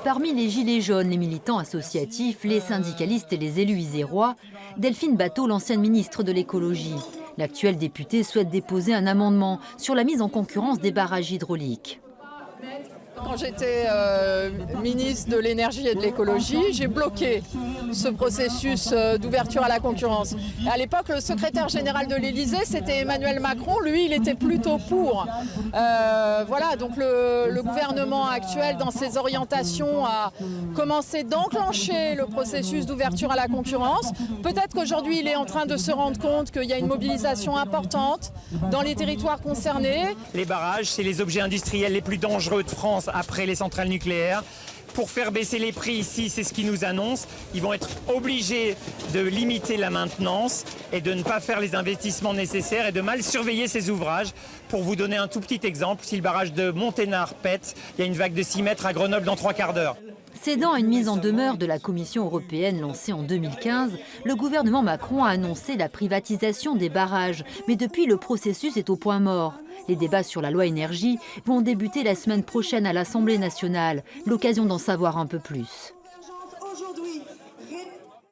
Parmi les gilets jaunes, les militants associatifs, les syndicalistes et les élus isérois, Delphine Batho, l'ancienne ministre de l'écologie. L'actuelle députée souhaite déposer un amendement sur la mise en concurrence des barrages hydrauliques. Quand j'étais ministre de l'énergie et de l'écologie, j'ai bloqué ce processus d'ouverture à la concurrence. Et à l'époque, le secrétaire général de l'Élysée, c'était Emmanuel Macron. Lui, il était plutôt pour. Voilà, donc le gouvernement actuel, dans ses orientations, a commencé d'enclencher le processus d'ouverture à la concurrence. Peut-être qu'aujourd'hui, il est en train de se rendre compte qu'il y a une mobilisation importante dans les territoires concernés. Les barrages, c'est les objets industriels les plus dangereux de France après les centrales nucléaires. Pour faire baisser les prix ici, c'est ce qu'ils nous annoncent. Ils vont être obligés de limiter la maintenance et de ne pas faire les investissements nécessaires et de mal surveiller ces ouvrages. Pour vous donner un tout petit exemple, si le barrage de Monténard pète, il y a une vague de 6 mètres à Grenoble dans 3 quarts d'heure. Cédant à une mise en demeure de la Commission européenne lancée en 2015, le gouvernement Macron a annoncé la privatisation des barrages. Mais depuis, le processus est au point mort. Les débats sur la loi énergie vont débuter la semaine prochaine à l'Assemblée nationale. L'occasion d'en savoir un peu plus.